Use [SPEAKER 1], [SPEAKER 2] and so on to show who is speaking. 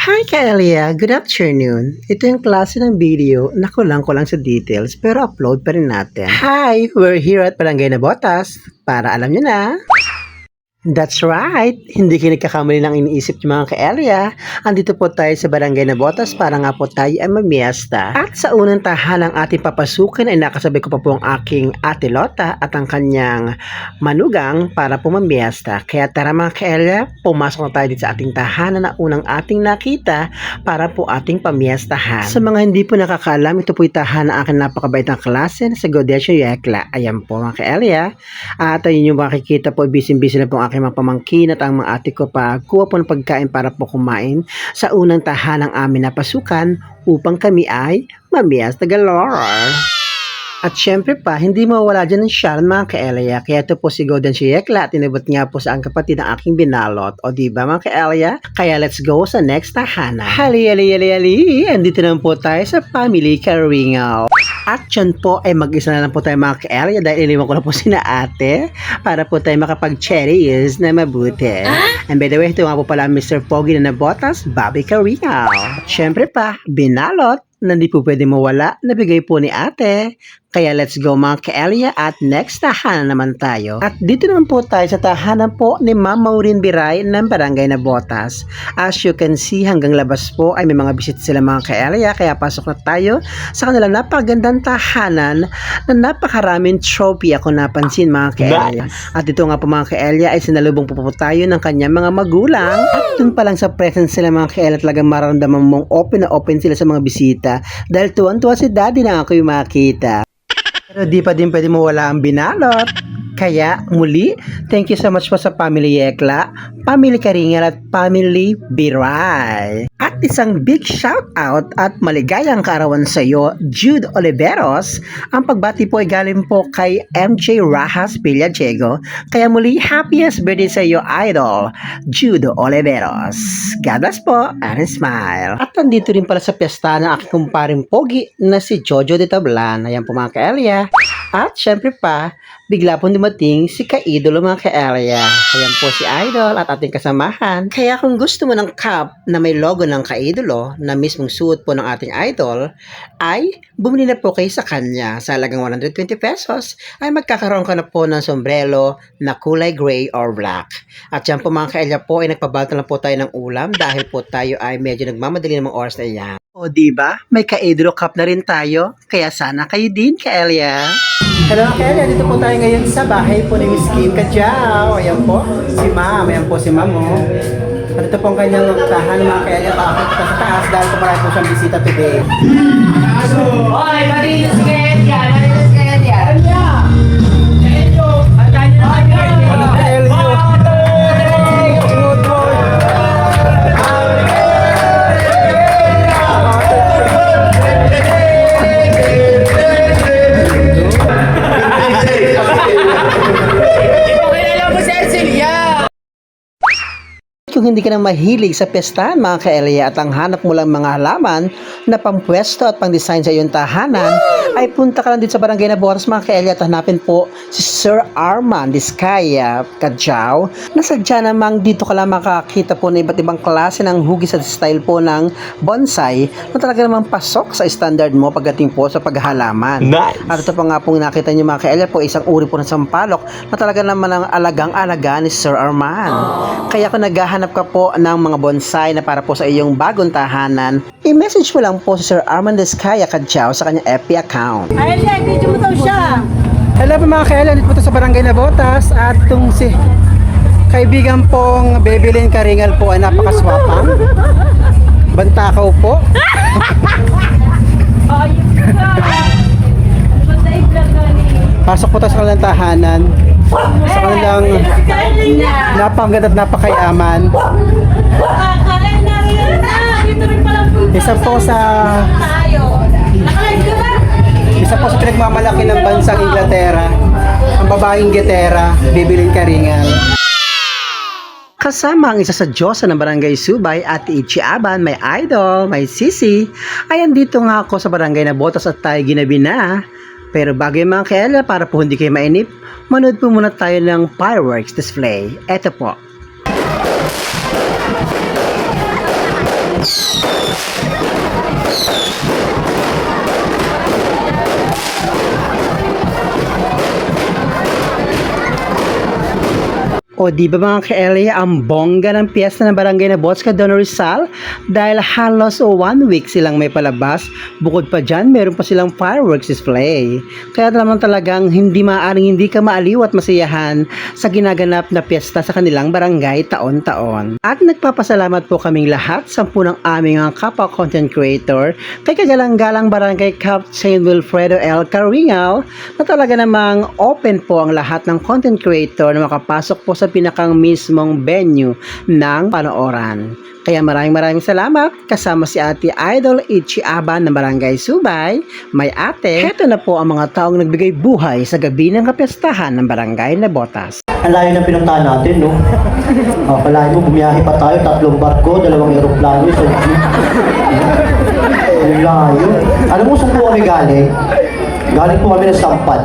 [SPEAKER 1] Hi Kaelia, good afternoon. Ito yung klase ng video na kulang ko lang sa details pero upload pa rin natin. Hi, we're here at Barangay Nabotas para alam nyo na. That's right, hindi kayo nagkakamali lang iniisip yung mga ka-area. Andito po tayo sa Barangay Nabotas para nga po tayo ay mamiesta. At sa unang tahanang ating papasukin ay nakasabay ko pa po ang aking ate Lota at ang kanyang manugang para po mamiesta. Kaya tara mga ka-area, pumasok na tayo dito sa ating tahanan na unang ating nakita para po ating pamiestahan. Sa mga hindi po nakakaalam, ito po yung tahanan ng aking napakabait na klase sa Godecio Yekla. Ayan po mga ka-area. At ayun yung makikita po, busy-busy na po ang aking mga pamangkin at ang mga ate ko pa kuha po ng pagkain para po kumain sa unang tahanang amin na pasukan upang kami ay mamiesta galore. At syempre pa, hindi mawala dyan ng Sharon mga ka-Elia. Kaya ito po si Golden Shiyekla at inabot nga po sa ang kapatid ng aking binalot. O diba mga ka-Elia? Kaya let's go sa next tahana. Hali. Andito naman po tayo sa Family Karingaw. At yun po ay mag-isa na lang po tayo mga ka-Elia dahil iniwan ko na po sina ate para po tayo makapag-cherries na mabuti. And by the way, ito nga po pala Mr. Pogi na Nabotas, Bobby Karingaw. At syempre pa, binalot na hindi po pwede mawala, nabigay po ni ate. Kaya let's go mga ka-Elia at next tahanan naman tayo. At dito naman po tayo sa tahanan po ni Ma'am Maureen Biray ng Barangay Nabotas. As you can see, hanggang labas po ay may mga bisit sila mga ka-Elia. Kaya pasok na tayo sa kanilang napakagandang tahanan na napakaraming trophy ako napansin mga ka-Elia.
[SPEAKER 2] Nice.
[SPEAKER 1] At ito nga po mga ka-Elia ay sinalubong po tayo ng kanyang mga magulang. At dun pa lang sa presence sila mga ka-Elia talagang mararamdaman mong open na open sila sa mga bisita. Dahil tuwan-tuwa si daddy na ako yung makita. Pero di pa din pwede mawala ang binalot. Kaya muli, thank you so much po sa Family Yekla, Family Karingal at Family Biray. At isang big shout out at maligayang kaarawan sa iyo, Jude Oliveros. Ang pagbati po ay galing po kay MJ Rajas Villajego. Kaya muli, happiest birthday sa iyo, idol, Jude Oliveros. God bless po and smile. At nandito rin pala sa piyesta ng aking kumparing pogi na si Jojo de Tablan. Ayan po mga ka-Elia. At syempre pa, bigla pong dumating si ka-idolo mga ka-Elia. Ayan po si Idol at ating kasamahan. Kaya kung gusto mo ng cup na may logo ng ka-idolo na mismong suot po ng ating idol, ay bumili na po kayo sa kanya. Sa halagang 120 pesos ay magkakaroon ka na po ng sombrero na kulay gray or black. At yan po mga ka-Elia po ay nagpabalta lang po tayo ng ulam dahil po tayo ay medyo nagmamadali ng mga oras na yan. O diba, may ka-idolo cup na rin tayo. Kaya sana kayo din ka-Elia. Hello Kelia, dito po tayo ngayon sa bahay po ni Miss Kim Kajao. Ayan po, si Ma'am. Ayan po si Ma'am. Oh. At ito po ang kanyang tahan ng mga Kelia. Pakakit pa sa taas dahil po marami po siyang bisita today.
[SPEAKER 3] Hoy, malinis ka yan yan. Malinis ka yan yan.
[SPEAKER 1] Ano Kelia? Good boy. Kung hindi ka na mahilig sa pestahan mga ka-Elia at ang hanap mo lang mga halaman na pampwesto at pang-design sa iyong tahanan, ay punta ka lang dito sa Barangay Nabotas mga ka-Elia at hanapin po si Sir Arman Diskaya Kajao na sadya namang dito ka lang makakita po ng iba't ibang klase ng hugis at style po ng bonsai na talaga namang pasok sa standard mo pagdating po sa paghahalaman.
[SPEAKER 2] Nice.
[SPEAKER 1] At ito pa nga pong nakita niyo mga ka-Elia po isang uri po ng sampalok na talaga naman ang alagang-alaga ni Sir Arman. Kaya kung naghahanap ka po ng mga bonsai na para po sa iyong bagong tahanan, i-message mo lang po si Sir Arman Diskaya Kajao sa kanyang FB account.
[SPEAKER 3] Ayun yan, video mo daw siya.
[SPEAKER 1] Hello po mga kailan, dito po sa Barangay Nabotas at itong si kaibigan pong Bebelin Karingal po ay napakaswapang. Bantakaw po.
[SPEAKER 3] Ayun ka. Basta i-vlog ka ni.
[SPEAKER 1] Pasok po tayo sa kanilang tahanan. Sa kanilang napakaganda at napakayaman.
[SPEAKER 3] Kakain na rin na. Dito rin palang punta.
[SPEAKER 1] Isa po sa
[SPEAKER 3] Nakalive ka ba?
[SPEAKER 1] Isa po sa pinagmamalaki ng bansang Inglaterra, ang babaeng Getera, Bebelin Karingal. Kasama ang isa sa Diyosa ng Barangay Subay, Ate Ichi Aban, may idol, may sisi. Ay andito nga ako sa Barangay Nabotas at tayo ginabi na. Pero bago yung mga kaela, para po hindi kayo mainip, manood po muna tayo ng fireworks display. Eto po. O di ba mga ka-Elia, ang bongga ng piyesta ng Barangay Nabotas Don Rizal dahil halos 1 week silang may palabas. Bukod pa dyan, meron pa silang fireworks display. Kaya naman talagang hindi maaaring hindi ka maaliw at masiyahan sa ginaganap na piyesta sa kanilang barangay taon-taon. At nagpapasalamat po kaming lahat sa ng aming mga kapwa content creator kay kagalang-galang Barangay Captain Wilfredo L. Caringal na talaga namang open po ang lahat ng content creator na makapasok po sa pinakang mismong venue ng panooran. Kaya maraming salamat kasama si Ate Idol Ichi Aban ng Barangay Subay. May ate, heto na po ang mga taong nagbigay buhay sa gabi ng kapistahan ng Barangay Nabotas.
[SPEAKER 2] Ang layo ng pinuntahan natin, no? Kalahin mo, bumiyahe pa tayo, 3 barko, 2 aeroplano, isang jeep. Ang layo. Alam mo, saan po kami galing? Galing po kami ng Sampad.